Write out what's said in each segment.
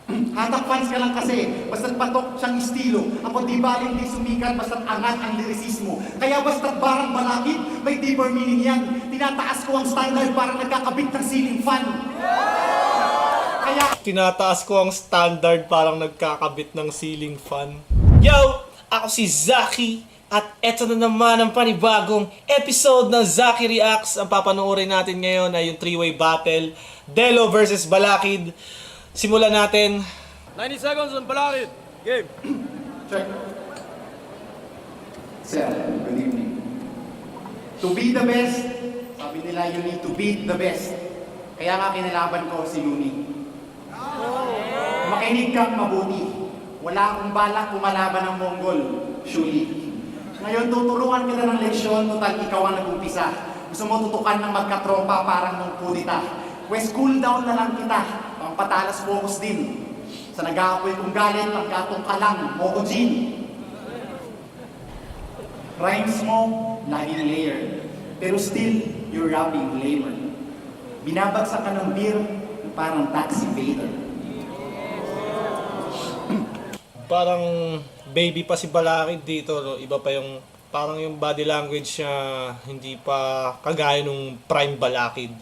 Hatak fans ka lang kasi, basta't patok siyang estilo. Ako di baling di sumikat, basta't angat ang lirisismo. Kaya basta't barang malakit, may deeper meaning yan. Tinataas ko ang standard para nagkakabit ng ceiling fan. Kaya Tinataas ko ang standard parang nagkakabit ng ceiling fan. Yo! Ako si Zaki at eto na naman ang panibagong episode ng Zaki Reacts. Ang papanoorin natin ngayon ay yung three-way battle, Delo versus Balakid. Simulan natin. 90 seconds on Balakid. Game. check. Sir, good evening. To be the best, sabi nila you need to beat the best. Kaya nga kinalaban ko si Luni. Makinig kang mabuti. Wala akong balak kumalaban ng Mongol, surely. Ngayon tuturuan kita ng leksyon, total ikaw ang nag-umpisa. Gusto mo tutukan ng magkatropa parang nung kudita. Pwes cool down na lang kita. Patalas focus din. Sa nag-aapoy kong galit, pagkatong ka lang, Moko Jin. Rhymes mo, laging layered. Pero still, you're rapping lamer. Binabagsak ka ng beer, parang taxi vader. Parang baby pa si Balakid dito, no? Iba pa yung, parang yung body language niya, hindi pa kagaya nung prime Balakid.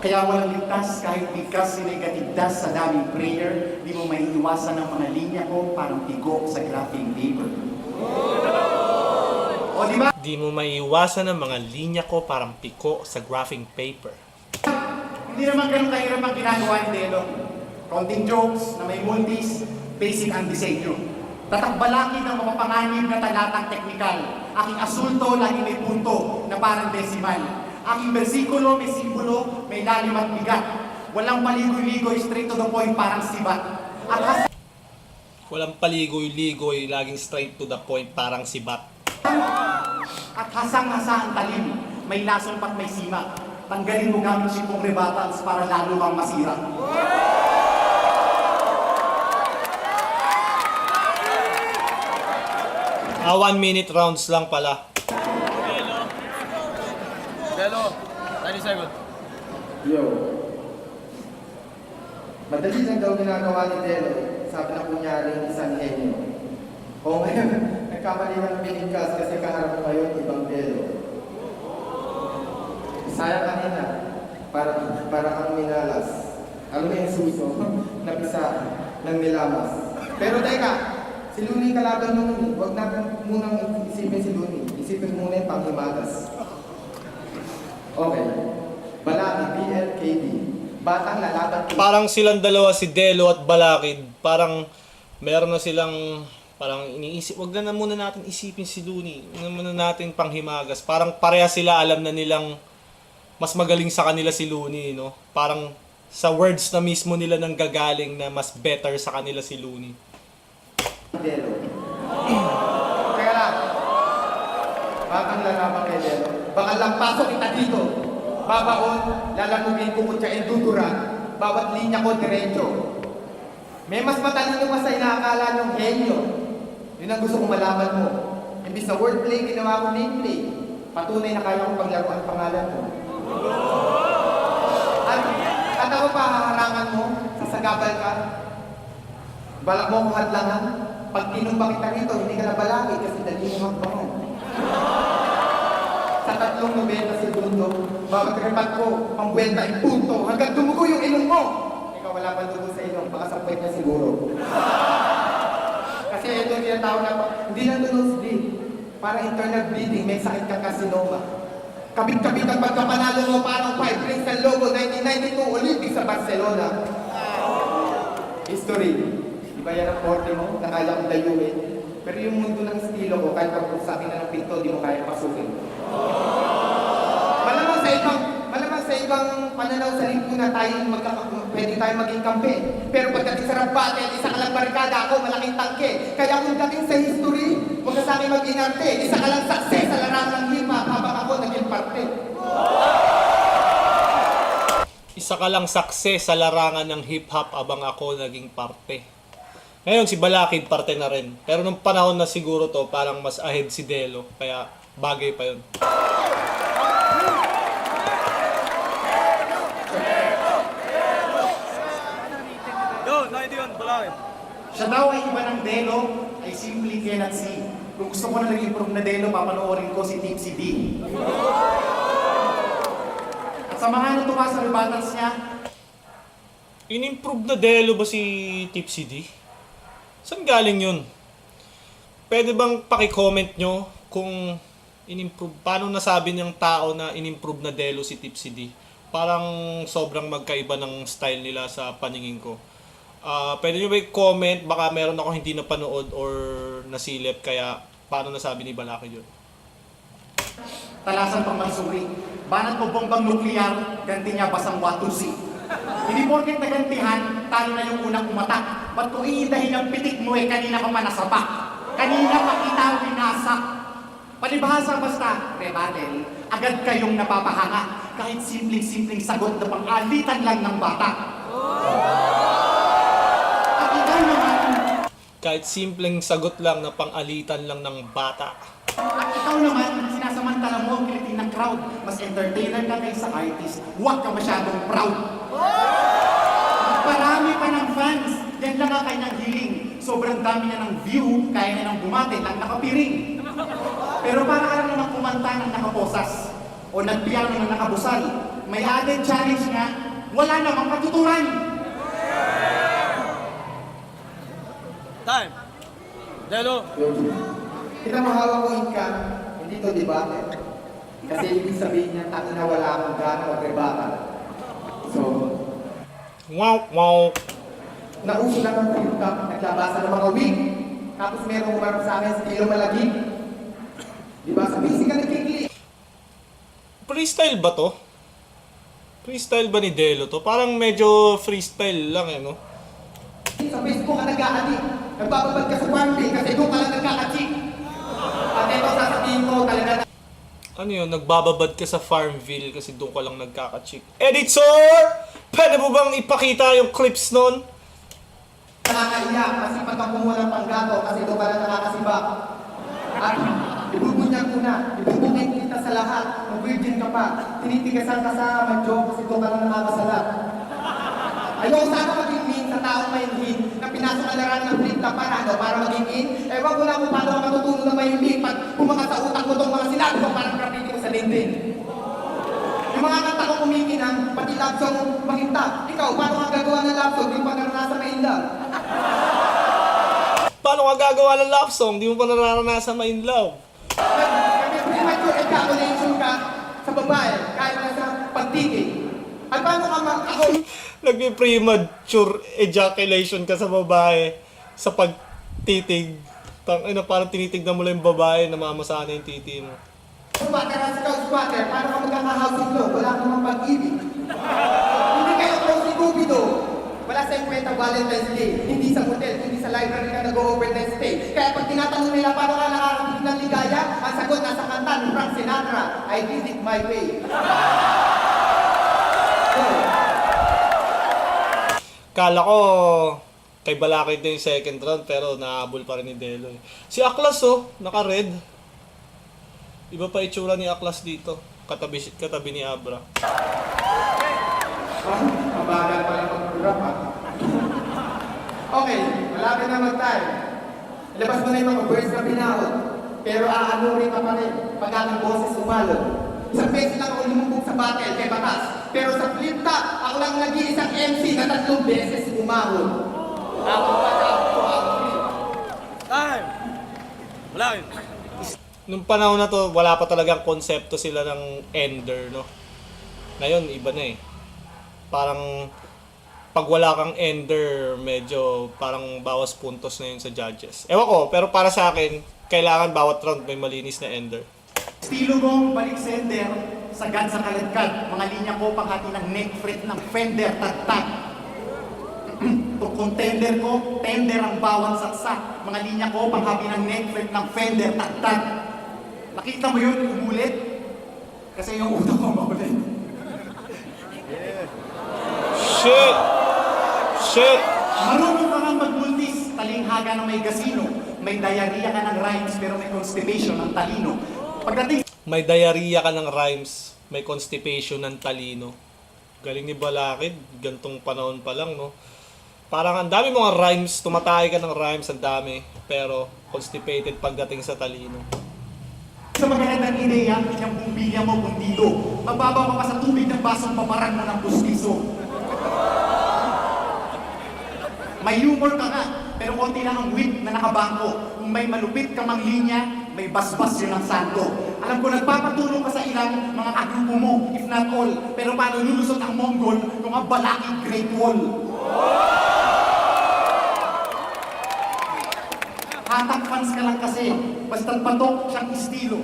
Kaya walang ligtas kahit bigkas sinigatiddas sa daming prayer, di mo maiiwasan ang mga linya ko parang tigo sa graphing paper. O di ba? Di mo maiiwasan ang mga linya ko parang piko sa graphing paper. Hindi naman ganun kahirap ang ginagawa ni Delo. Konting jokes na may multis, basic ang disenyo. Tatakbalakid ang mapapanganib na talatang teknikal. Aking asulto lagi may punto na parang decimal. Aking bersikulo may simbolo, may lalim at bigat. Walang paligoy-ligoy, straight to the point parang sibat. Walang paligoy-ligoy, laging straight to the point parang sibat. At hasang-hasa ang talim, may lason pat may sima. Tanggalin mo gamit sipong rebuttals para lalo kang masira. 1 minute rounds lang pala. Delo. 90 seconds. Yo. Madali lang daw ginagawa ni Delo. Sabi na kunyaring isang henyo. O ngayon, nagkamali ng binigkas kasi kaharap mo ngayon ibang Delo. Sayang kanina, para kang minalas. Alam mo yung suso, napisa ng nilamas. Pero teka, si Luni kalaban mo nun. Huwag natin munang isipin si Luni. Isipin muna yung panghimagas. Okay. Balakid, BLKD. Batang lalaban. Parang silang dalawa, si Delo at Balakid, parang meron na silang, parang iniisip, wag na muna natin isipin si Luni, wag na muna natin panghimagas. Parang pareha sila, alam na nilang mas magaling sa kanila si Luni, no? Parang sa words na mismo nila nang gagaling na mas better sa kanila si Luni. Delo. Teka lang. Batang lalaban kay Delo. Baka lang pasok kita dito. Babaon, lalamugin ko kutya endudura. Bawat linya ko diretso. May mas matalino pa sa inaakala niyong henyo. Yun ang gusto kong malaman mo. Imbis na wordplay, ginawa ko nameplay. Patunay na kaya kong paglaro ang pangalan mo. At ako pa haharangan mo, sasagabal ka. Balak mo kong hadlangan. Pag tinumba kita rito, hindi ka na balakid kasi dali mo magbangan. Sa 3.90 segundo, bawat repat ko, pangbuwenta ay punto, hanggang dumugo yung ilong mo. Ikaw wala pang dugo sa ilong, baka sa puwet niya siguro. Kasi ito yung tinatawag na, hindi lang nosebleed. Para internal bleeding, may sakit kang carcinoma. Kabit-kabit ang pagkapanalo mo parang 5 rings ng logo 1992 Olympics sa Barcelona. History. Iba yan ang forte mo, na kaya kong dayuin. Pero yung mundo ng estilo ko, kahit pag sa akin na ng pinto, di mo kaya pasukin. Malamang sa ibang pananaw sa lipunan tayo pwede tayo maging kampe. Pero pagdating sa rap battle, isa ka lang barikada, ako malaking tangke. Kaya kung dating sa history, huwag ka sa akin mag-inarte. Isa ka lang success sa larangan ng hip-hop habang ako naging parte. Isa ka lang success sa larangan ng hip-hop abang ako naging parte. Ngayon si Balakid parte na rin. Pero nung panahon na siguro to, parang mas ahead si Delo. Kaya bagay pa yun. Delo, 91, Balakid. Siya daw ay iba ng Delo, I simply cannot see. Kung gusto ko na nag-improve na Delo, papanoorin ko si Tipsy D. At sa mga natuwa sa rebuttals niya, In-improve na Delo ba si Tipsy D? Saan galing yun? Pwede bang paki-comment nyo kung in-improve, paano nasabi ng tao na in-improve na Delo si Tipsy D? Parang sobrang magkaiba ng style nila sa paningin ko. Pwede nyo ba i-comment, baka meron ako hindi napanood or nasilip, kaya paano nasabi ni Balakid yun? talasan pang mansuri. Banat ko bombang nuklear, ganti niya basang watusi. Hindi porket nagantihan, talo na yung unang umatak. Ba't kung iindahin ang pitik mo kanina ka pa nasapa? Kanina pa kita winasak. Palibhasa basta, rebuttal, agad kayong napapahanga. Kahit simpleng-simpleng sagot na pang-alitan lang ng bata. At ikaw naman, Kahit simpleng sagot lang na pang-alitan lang ng bata. At ikaw naman, sinasamantala mo ang kilitin ng crowd. Mas entertainer ka kaysa artist. Huwag ka masyadong proud. Parami pa ng fans. Yan lang ang kanyang hiling. Sobrang dami niya ng view, kaya niya ng bumate lang nakapiring. Pero para ka lang naman kumanta ng nakaposas o nagpiano ng nakabusal, may added challenge nga, wala namang katuturan. Time. Delo. Kita mahawak ko ka, hindi to debate. Kasi ibig sabihin niya, tangina wala akong gana mag-rebata. So, Wow, wow. nauso lang ang flip cup, naglabasan ng mga wig. Tapos merong umarap sa akin, estilo malagig. Di ba? Sa basic ka nagkiklik. Freestyle ba to? Freestyle ba ni Delo to? Parang medyo freestyle lang eh, no? Sa Facebook ka nag-aadi. Nagbababad ka sa farmville kasi doon ka lang nagkakachik. At ito sasabihin ko talaga na Ano yun? Nagbababad ka sa Farmville kasi doon ka lang nagkaka-chick. Editor! Pwede mo bang ipakita yung clips nun? nakakaiyak kasi pagkakuha ng panggato kasi doon ka lang nakakasiba. At ibubunyan ko na, ibubungin kita sa lahat. Mag-virgin ka pa. Tinitigasan ka sa madyo kasi doon ka lang nakakasala. Ayaw sana maging mean sa taong mahinhin na pinasok na laran ng flip na para ano, para maging mean. Ewan ko na kung paano ka matutunan ng mahinhin pag pumakas sa utak mo itong mga sinabi ko parang graffiti mo sa LinkedIn. Yung mga kanta ko kumikinang, pati love song makinta. Ikaw, paano ka gagawa ng love song? Di mo pa naranasan may love. Paano ka gagawa ng love song? Di mo pa nararanasan ma-in love. Kasi premature ejaculation ka sa babae kahit na sa pagtigil. At paano ka ako Nag-premature ejaculation ka sa babae sa pagtitig. Tangina, parang tinitignan mo lang yung babae na mamasa na yung titi mo. squatter at squatter, paano ka magkaka-housing law? Wala ka namang pag-ibig. Hindi kayo close ni Cupido. Wala sa kwenta Valentine's Day. Hindi sa hotel, hindi sa library ka nag-overnight stay. Kaya pag tinatanong nila paano ka nakakabig ng ligaya, ang sagot nasa kanta ni Frank Sinatra, I did it my way. Kala ko kay Balakid na yung second round pero nahabol pa rin ni Delo. Si Aklas naka-red. Iba pa itsura ni Aklas dito. Katabi ni Abra. Mabagal pa lang mag-program ha. Okay, malapit na mag-time. Ilabas mo na yung mga words na binahon. Pero aanurin ka pa rin pag ang boses umalo. Isang beses lang ako lumubog sa battle kay Batas. Pero sa flip top, ako lang nag-iisang MC na 3 beses umahon. Ako pa sa ako flip. Time. Balakid. Nung panahon na to, wala pa talagang konsepto sila ng ender, no? Ngayon, iba na eh. Parang pag wala kang ender, medyo parang bawas puntos na yun sa judges. Ewan ko, pero para sa akin, kailangan bawat round may malinis na ender. estilo mong balik sender, sagad sa kaladkad, mga linya ko panghati ng neck fret ng fender tagtag. Kung tender ko, tender ang bawang saksak. Mga linya ko panghati ng neck fret ng fender tagtag. Nakita mo yun, umulit? Kasi yung utak ko maulit. Shit! Shit! Marunong ka nga mag-multis, talinghaga ng may gasino. May diarrhea ka ng rhymes pero may constipation ng talino. Pagdating May diarrhea ka ng rhymes, may constipation ng talino. Galing ni Balakid, gantong panahon pa lang, no? Parang ang dami mga rhymes, tumatay ka ng rhymes, ang dami. Pero constipated pagdating sa talino. Sa magandang ideya, yung bumbilya mo bundido. Mababaw ka pa sa tubig ng basong babaran mo ng pustiso. May humor ka nga, pero konti lang ang wit na nakabangko. Kung may malupit ka mang linya, may basbas yun ang santo. Alam ko nagpapatulong ka sa ilang mga kagrupo mo, if not all. Pero paano lulusot ang Mongol kung ang balaking Great Wall? Hatak fans ka lang kasi, basta't patok siyang estilo.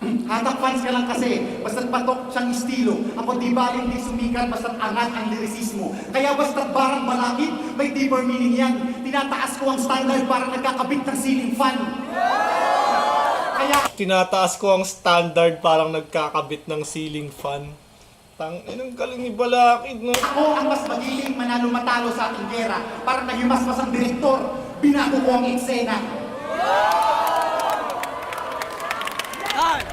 Hatak fans ka lang kasi, basta't patok siyang estilo. Ako di baling di sumikat, basta't angat ang lirisismo. Kaya basta't barang balakid, may deeper meaning yan. Tinataas ko ang standard para nagkakabit ng ceiling fan. Kaya Tinataas ko ang standard parang nagkakabit ng ceiling fan. Inang galing ni Balakid, no? ako ang mas magiging manalo matalo sa ating gera. Para nahimasmas ang direktor, binago ko ang eksena. Time!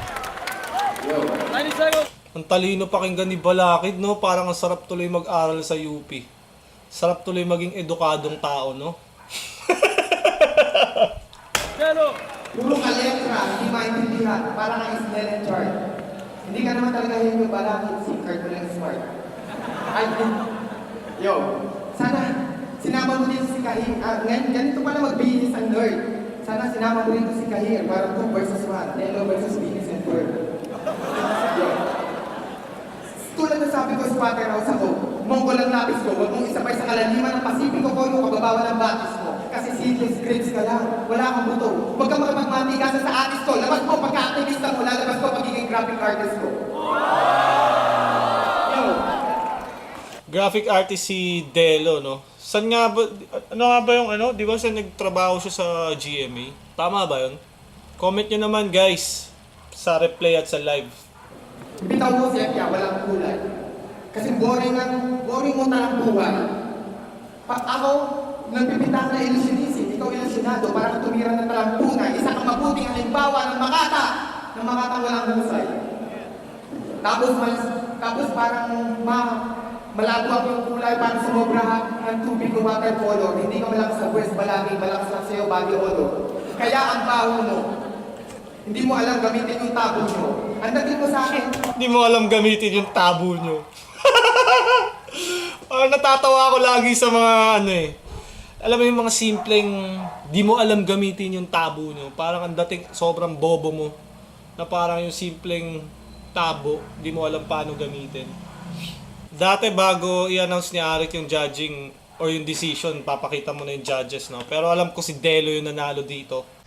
90 seconds! Ang talino pakinggan ni Balakid, no? Parang ang sarap tuloy mag-aral sa UP. Sarap tuloy maging edukadong tao, no? Delo! Puro ka letra, hindi maintindihan. Para kang Snell and Chart. Hindi ka naman talaga yung balakid, si Kurt mo lang smart. Ay, yo, sana sinama mo din si Kahir. Ganito pala mag-business ang nerd. Sana sinama mo rin si Kahir para 2 versus 1. Delo versus business and word. Yo. Tulad na sabi ko sa Waterhouse ako, Mongol ang lapis ko, huwag mong isabay sa kalaliman ng Pasipiko ko yung kababawan ng batis mo. Kasi seedless grades ka lang, wala kang buto. Huwag kang makapagmatikasa sa artist ko, labas mo pagka-activista mo, lalabas ko pagiging graphic artist ko. Yo, Graphic artist si Delo, no? Saan nga ba, ano nga ba yung ano? Di ba siya nagtrabaho siya sa GMA? Tama ba yun? Comment nyo naman, guys, sa replay at sa live. bitaw mo siya kaya walang kulay. Kasi boring mo talang buhay. Pag ako, nagpipintang na ilusionism, ikaw ilusionado, parang tumira ng talampunay, isa kang mabuting halimbawa ng makata walang husay. Tapos parang malabo ang yung kulay, parang sumobrahan ng tubig o watercolor. Hindi ka malakas sa verse, malakas lang sa'yo body odor. Kaya ang baho mo, hindi mo alam gamitin yung tabo mo. Ang dating mo sa akin, Hindi mo alam gamitin yung tabo nyo. Natatawa ako lagi sa mga ano eh. Alam mo yung mga simpleng di mo alam gamitin yung tabo nyo. Parang ang dating sobrang bobo mo. Na parang yung simpleng tabo, di mo alam paano gamitin. Dati bago i-announce ni Arik yung judging or yung decision, papakita mo na yung judges, no? Pero alam ko si Delo yung nanalo dito.